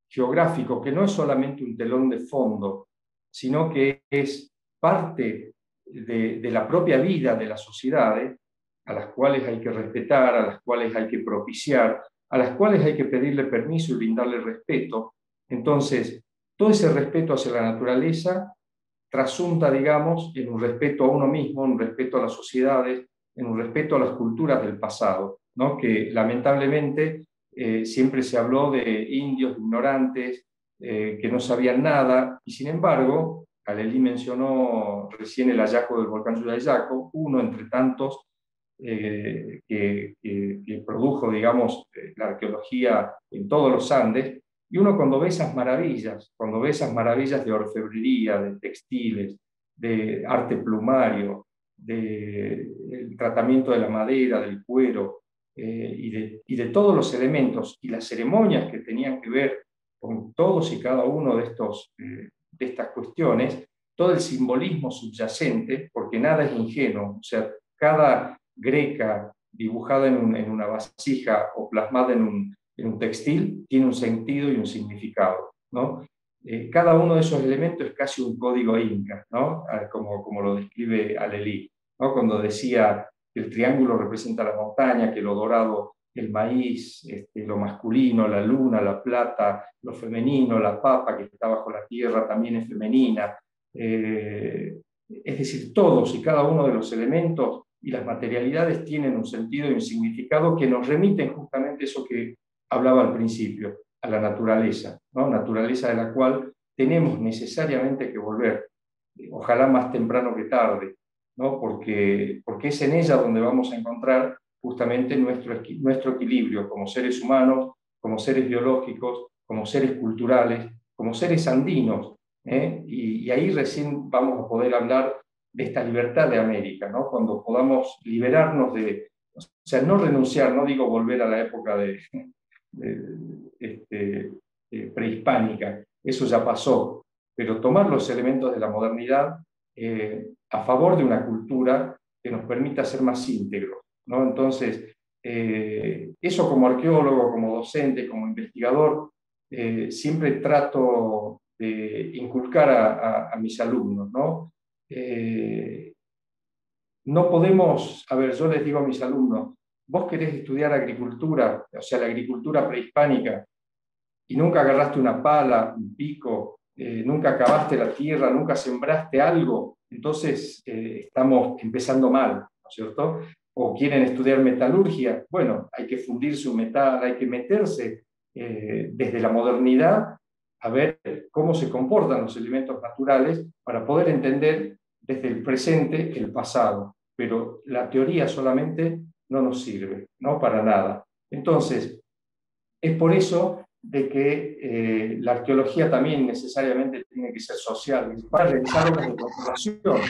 geográfico que no es solamente un telón de fondo, sino que es parte de la propia vida de las sociedades, a las cuales hay que respetar, a las cuales hay que propiciar, a las cuales hay que pedirle permiso y brindarle respeto. Entonces, todo ese respeto hacia la naturaleza trasunta, digamos, en un respeto a uno mismo, en un respeto a las sociedades, en un respeto a las culturas del pasado, ¿no? Que lamentablemente siempre se habló de indios ignorantes, que no sabían nada, y sin embargo, Alelí mencionó recién el hallazgo del volcán Yuyayaco, uno entre tantos que produjo, digamos, la arqueología en todos los Andes, y uno cuando ve esas maravillas de orfebrería, de textiles, de arte plumario, del tratamiento de la madera, del cuero, y de todos los elementos y las ceremonias que tenían que ver con todos y cada uno de estas cuestiones, todo el simbolismo subyacente, porque nada es ingenuo, o sea, cada greca dibujada en una vasija o plasmada en un textil tiene un sentido y un significado, ¿no? Cada uno de esos elementos es casi un código inca, ¿no? Como lo describe Alelí, ¿no? Cuando decía que el triángulo representa la montaña, que lo dorado el maíz, lo masculino, la luna, la plata, lo femenino, la papa que está bajo la tierra también es femenina. Es decir, todos y cada uno de los elementos y las materialidades tienen un sentido y un significado que nos remiten justamente eso que hablaba al principio, a la naturaleza, ¿no? Naturaleza de la cual tenemos necesariamente que volver, ojalá más temprano que tarde, ¿no? Porque es en ella donde vamos a encontrar justamente nuestro equilibrio como seres humanos, como seres biológicos, como seres culturales, como seres andinos, ¿eh? Y ahí recién vamos a poder hablar de esta libertad de América, ¿no? Cuando podamos liberarnos o sea, no renunciar, no digo volver a la época prehispánica, eso ya pasó, pero tomar los elementos de la modernidad a favor de una cultura que nos permita ser más íntegros, ¿no? Entonces, eso como arqueólogo, como docente, como investigador, siempre trato de inculcar a mis alumnos, ¿no? No podemos, a ver, yo les digo a mis alumnos, vos querés estudiar agricultura, o sea, la agricultura prehispánica, y nunca agarraste una pala, un pico, nunca cavaste la tierra, nunca sembraste algo, entonces estamos empezando mal, ¿no es cierto? O quieren estudiar metalurgia, bueno, hay que fundirse un metal, hay que meterse desde la modernidad a ver cómo se comportan los elementos naturales para poder entender desde el presente el pasado. Pero la teoría solamente no nos sirve, no para nada. Entonces, es por eso de que la arqueología también necesariamente tiene que ser social, para realizar obras de conservación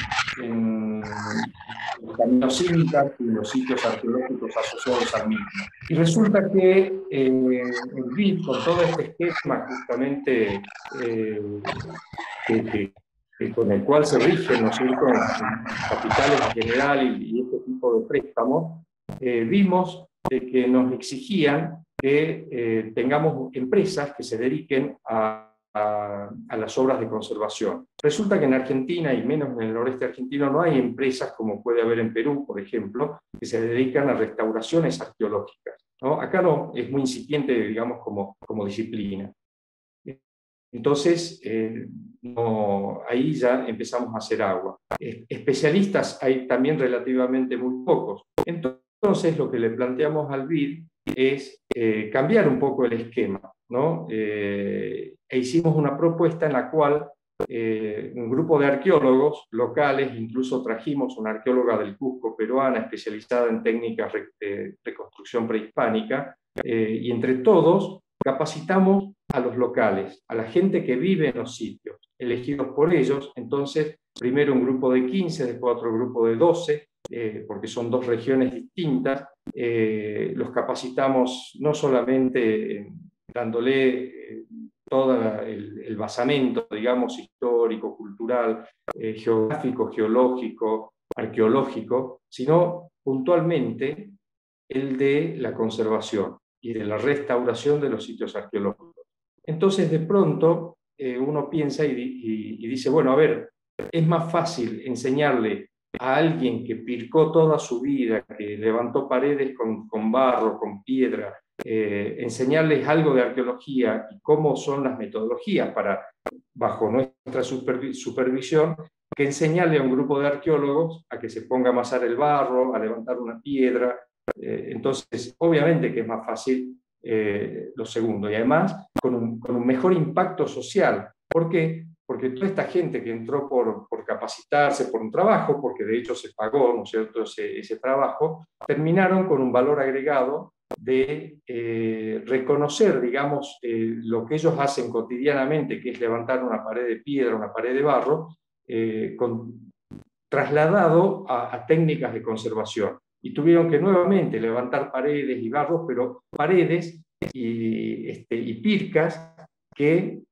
en los caminos incas y los sitios arqueológicos asociados al mismo. Y resulta que el BID, con todo este esquema justamente con el cual se rigen, ¿no es cierto?, capitales en general y este tipo de préstamos, vimos de que nos exigían que tengamos empresas que se dediquen a las obras de conservación. Resulta que en Argentina, y menos en el noreste argentino, no hay empresas como puede haber en Perú, por ejemplo, que se dedican a restauraciones arqueológicas, ¿no? Acá no, es muy incipiente, digamos, como disciplina. Entonces, ahí ya empezamos a hacer agua. Especialistas hay también relativamente muy pocos. Entonces, lo que le planteamos al BID es cambiar un poco el esquema, ¿no? E hicimos una propuesta en la cual un grupo de arqueólogos locales, incluso trajimos una arqueóloga del Cusco peruana especializada en técnicas de reconstrucción prehispánica, y entre todos capacitamos a los locales, a la gente que vive en los sitios, elegidos por ellos. Entonces, primero un grupo de 15, después otro grupo de 12, porque son dos regiones distintas. Los capacitamos no solamente dándole todo el basamento, digamos, histórico, cultural, geográfico, geológico, arqueológico, sino puntualmente el de la conservación y de la restauración de los sitios arqueológicos. Entonces, de pronto, uno piensa y dice, bueno, a ver, es más fácil enseñarle a alguien que pircó toda su vida, que levantó paredes con barro, con piedra, enseñarles algo de arqueología y cómo son las metodologías bajo nuestra supervisión, que enseñarle a un grupo de arqueólogos a que se ponga a amasar el barro, a levantar una piedra. Entonces, obviamente que es más fácil lo segundo, y además con un mejor impacto social. ¿Por qué? Porque toda esta gente que entró por capacitarse, por un trabajo, porque de hecho se pagó, ¿no es cierto?, ese trabajo, terminaron con un valor agregado de reconocer, digamos, lo que ellos hacen cotidianamente, que es levantar una pared de piedra, una pared de barro, trasladado a técnicas de conservación. Y tuvieron que nuevamente levantar paredes y barros, pero paredes y pircas que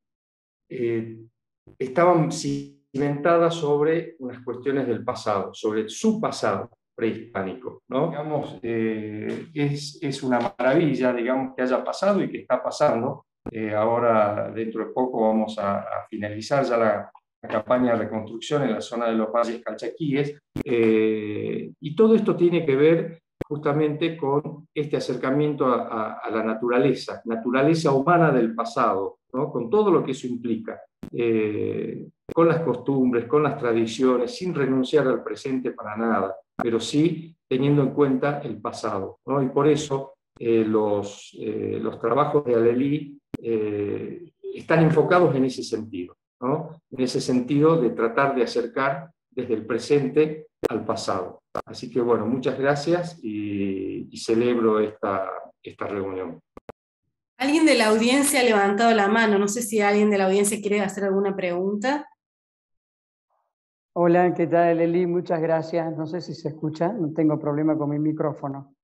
estaban cimentadas sobre unas cuestiones del pasado, sobre su pasado prehispánico, ¿no? Digamos, es una maravilla, digamos, que haya pasado y que está pasando. Ahora, dentro de poco, vamos a finalizar ya la campaña de reconstrucción en la zona de los valles calchaquíes, y todo esto tiene que ver justamente con este acercamiento a la naturaleza humana del pasado, ¿no? Con todo lo que eso implica, con las costumbres, con las tradiciones, sin renunciar al presente para nada, pero sí teniendo en cuenta el pasado, ¿no? Y por eso los trabajos de Alelí están enfocados en ese sentido, ¿no? En ese sentido de tratar de acercar desde el presente al pasado. Así que bueno, muchas gracias y celebro esta reunión. Alguien de la audiencia ha levantado la mano, no sé si alguien de la audiencia quiere hacer alguna pregunta. Hola, ¿qué tal, Eli? Muchas gracias. No sé si se escucha, no tengo problema con mi micrófono.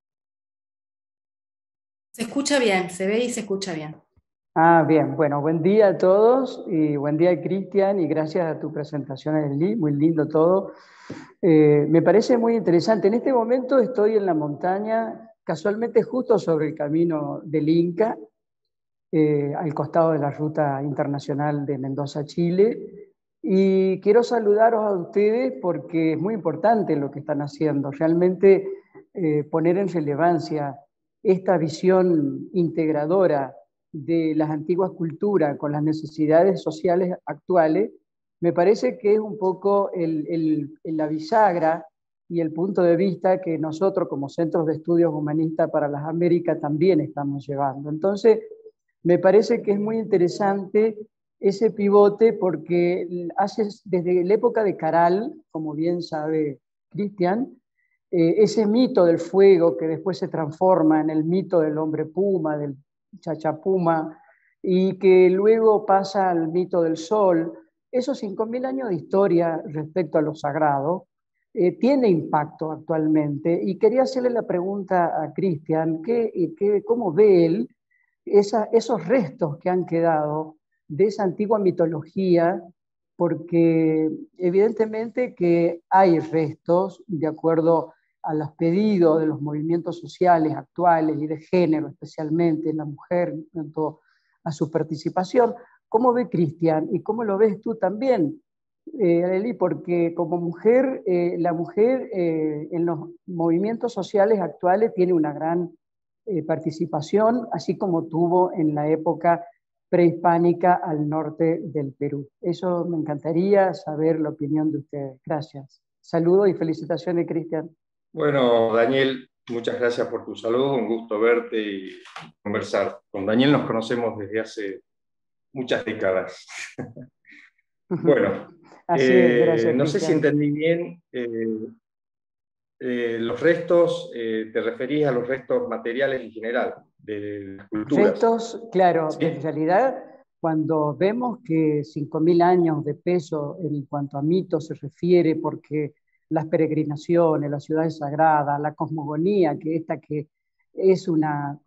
Se escucha bien, se ve y se escucha bien. Ah, bien. Bueno, buen día a todos y buen día, Cristian, y gracias a tu presentación, Eli. Muy lindo todo. Me parece muy interesante. En este momento estoy en la montaña, casualmente justo sobre el camino del Inca, al costado de la ruta internacional de Mendoza, Chile. Y quiero saludaros a ustedes porque es muy importante lo que están haciendo. Realmente poner en relevancia esta visión integradora de las antiguas culturas con las necesidades sociales actuales, me parece que es un poco la bisagra y el punto de vista que nosotros como Centros de Estudios Humanistas para las Américas también estamos llevando. Entonces, me parece que es muy interesante ese pivote porque hace desde la época de Caral, como bien sabe Cristian, ese mito del fuego que después se transforma en el mito del hombre puma, del chachapuma, y que luego pasa al mito del sol. Esos 5.000 años de historia respecto a lo sagrado tiene impacto actualmente. Y quería hacerle la pregunta a Cristian, ¿cómo ve él esos restos que han quedado de esa antigua mitología? Porque evidentemente que hay restos, de acuerdo a los pedidos de los movimientos sociales actuales y de género, especialmente en la mujer, en cuanto a su participación. ¿Cómo ve Cristian y cómo lo ves tú también, Arely? Porque como mujer, la mujer en los movimientos sociales actuales tiene una gran participación, así como tuvo en la época prehispánica al norte del Perú. Eso me encantaría saber la opinión de ustedes. Gracias. Saludos y felicitaciones, Cristian. Bueno, Daniel, muchas gracias por tu saludo, un gusto verte y conversar. Con Daniel nos conocemos desde hace muchas décadas. Bueno, así es, gracias, no sé si Cristian. entendí bien. Los restos, te referís a los restos materiales en general, de las culturas. Restos, claro, ¿Sí? en realidad, cuando vemos que 5.000 años de peso en cuanto a mitos se refiere, porque las peregrinaciones, las ciudades sagradas, la cosmogonía, que es una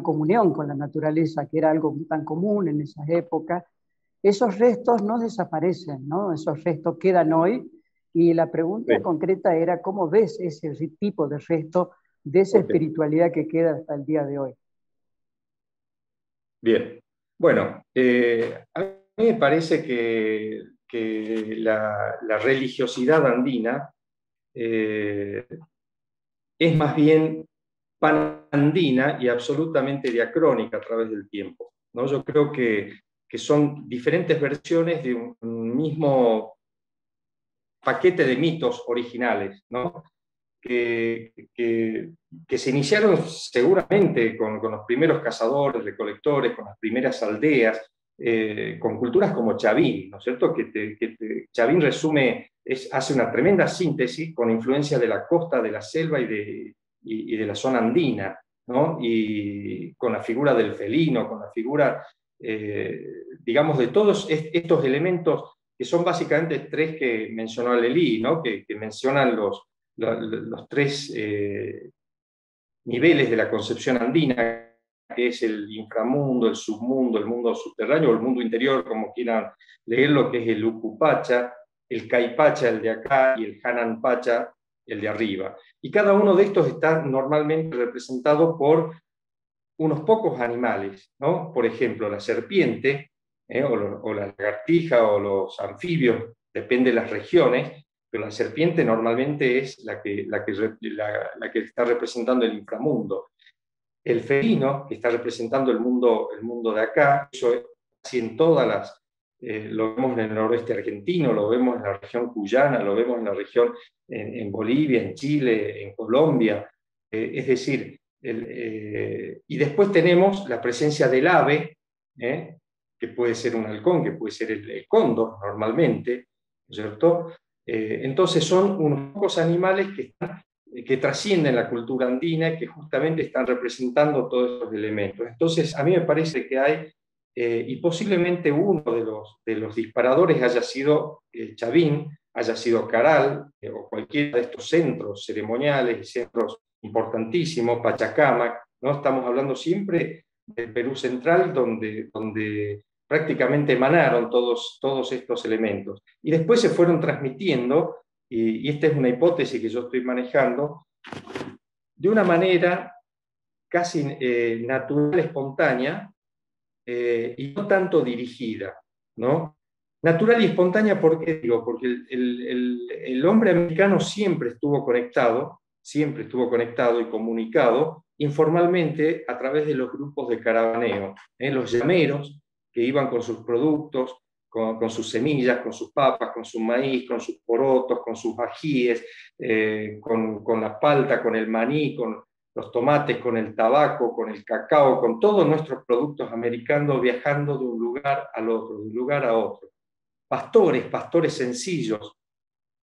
comunión con la naturaleza, que era algo tan común en esas épocas, esos restos no desaparecen, ¿no? Esos restos quedan hoy. Y la pregunta concreta era, ¿cómo ves ese tipo de resto, de esa espiritualidad que queda hasta el día de hoy? Bien. Bueno, a mí me parece que la religiosidad andina es más bien panandina y absolutamente diacrónica a través del tiempo, ¿no? Yo creo que son diferentes versiones de un mismo paquete de mitos originales, ¿no? Que se iniciaron seguramente con los primeros cazadores, recolectores, con las primeras aldeas, con culturas como Chavín, ¿no es cierto? Chavín hace una tremenda síntesis con influencia de la costa, de la selva y de la zona andina, ¿no? Y con la figura del felino, con la figura, digamos, de todos estos elementos que son básicamente tres que mencionó Alelí, ¿no? Que mencionan los tres niveles de la concepción andina, que es el inframundo, el submundo, el mundo subterráneo, o el mundo interior, como quieran leerlo, que es el Ucupacha, el Caipacha, el de acá, y el Hananpacha, el de arriba. Y cada uno de estos está normalmente representado por unos pocos animales, ¿no? Por ejemplo, la serpiente, o la lagartija, o los anfibios, depende de las regiones, pero la serpiente normalmente es la que está representando el inframundo. El felino, que está representando el mundo de acá, eso es así en todas las... lo vemos en el noroeste argentino, lo vemos en la región cuyana, lo vemos en la región en Bolivia, en Chile, en Colombia. Es decir, y después tenemos la presencia del ave, que puede ser un halcón, que puede ser el cóndor normalmente, ¿no es cierto? Entonces son unos pocos animales que trascienden la cultura andina y que justamente están representando todos esos elementos. Entonces, a mí me parece que hay, y posiblemente uno de los disparadores haya sido Chavín, haya sido Caral, o cualquiera de estos centros ceremoniales y centros importantísimos, Pachacamac, ¿no? Estamos hablando siempre del Perú central, donde prácticamente emanaron todos estos elementos. Y después se fueron transmitiendo, y esta es una hipótesis que yo estoy manejando, de una manera casi natural, espontánea, y no tanto dirigida, ¿no? Natural y espontánea, ¿por qué digo? Porque el hombre americano siempre estuvo conectado y comunicado informalmente a través de los grupos de caravaneo, los llameros que iban con sus productos, con sus semillas, con sus papas, con su maíz, con sus porotos, con sus ajíes, con la palta, con el maní, con los tomates, con el tabaco, con el cacao, con todos nuestros productos americanos, viajando de un lugar al otro, de un lugar a otro. Pastores sencillos,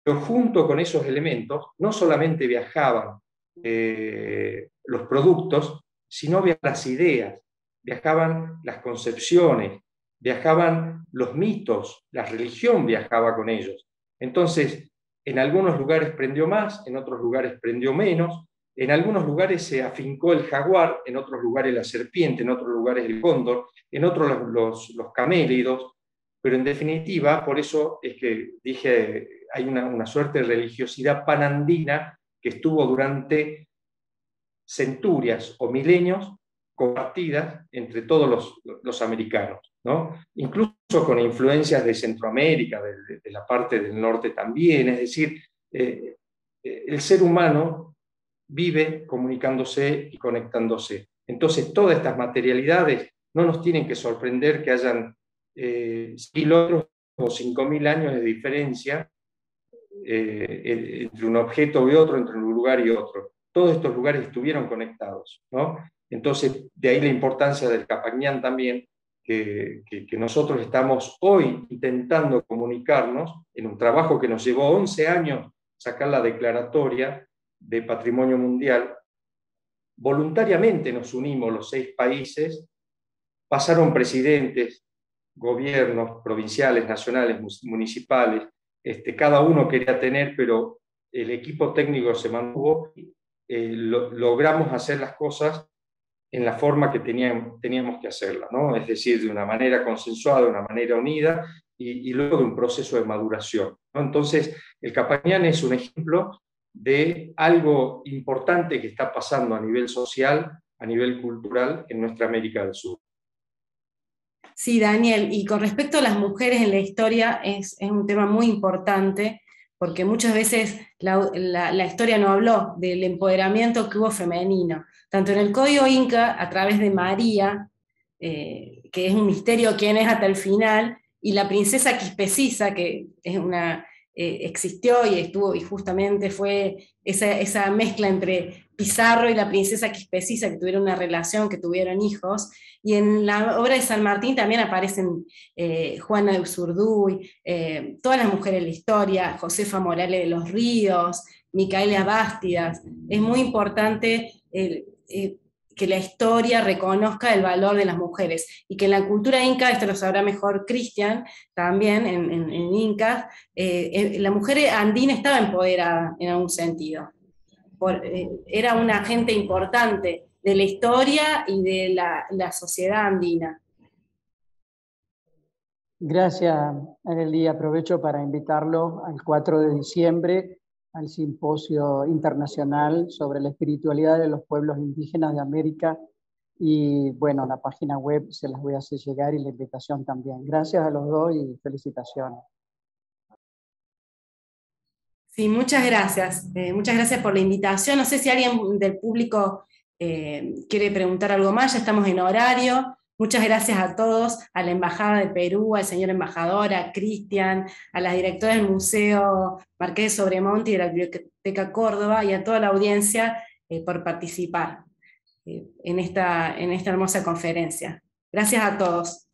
pero junto con esos elementos no solamente viajaban los productos, sino las ideas, viajaban las concepciones, viajaban los mitos, la religión viajaba con ellos. Entonces, en algunos lugares prendió más, en otros lugares prendió menos, en algunos lugares se afincó el jaguar, en otros lugares la serpiente, en otros lugares el cóndor, en otros los camélidos, pero en definitiva, por eso es que dije, hay una suerte de religiosidad panandina que estuvo durante centurias o milenios compartidas entre todos los americanos, ¿no? Incluso con influencias de Centroamérica, de la parte del norte también, es decir, el ser humano vive comunicándose y conectándose. Entonces, todas estas materialidades no nos tienen que sorprender que hayan kilómetros o 5.000 años de diferencia entre un objeto y otro, entre un lugar y otro. Todos estos lugares estuvieron conectados, ¿no? Entonces, de ahí la importancia del Capañán también, que nosotros estamos hoy intentando comunicarnos en un trabajo que nos llevó 11 años sacar la declaratoria de Patrimonio Mundial. Voluntariamente nos unimos los 6 países, pasaron presidentes, gobiernos provinciales, nacionales, municipales, cada uno quería tener, pero el equipo técnico se mantuvo, logramos hacer las cosas en la forma que teníamos que hacerla, ¿no? Es decir, de una manera consensuada, de una manera unida, y luego de un proceso de maduración, ¿no? Entonces, el Capañán es un ejemplo de algo importante que está pasando a nivel social, a nivel cultural en nuestra América del Sur. Sí, Daniel, y con respecto a las mujeres en la historia es un tema muy importante, porque muchas veces la historia no habló del empoderamiento que hubo femenino, tanto en el Código Inca, a través de María, que es un misterio quién es hasta el final, y la princesa Quispecisa, que es existió y estuvo, y justamente fue esa mezcla entre Pizarro y la princesa Quispecisa, que tuvieron una relación, que tuvieron hijos. Y en la obra de San Martín también aparecen Juana de Urzurduy, todas las mujeres de la historia, Josefa Morales de los Ríos, Micaela Bástidas. Es muy importante que la historia reconozca el valor de las mujeres, y que en la cultura inca, esto lo sabrá mejor Cristian, también en Incas, la mujer andina estaba empoderada en algún sentido. Era un agente importante de la historia y de la sociedad andina. Gracias, Arely. Aprovecho para invitarlo al 4 de diciembre al Simposio Internacional sobre la Espiritualidad de los Pueblos Indígenas de América, y bueno, la página web se las voy a hacer llegar y la invitación también. Gracias a los dos y felicitaciones. Sí, muchas gracias. Muchas gracias por la invitación. No sé si alguien del público quiere preguntar algo más, ya estamos en horario. Muchas gracias a todos, a la Embajada de Perú, al señor embajador, a Cristian, a las directoras del Museo Marqués de Sobremonte y de la Biblioteca Córdoba, y a toda la audiencia por participar en esta hermosa conferencia. Gracias a todos.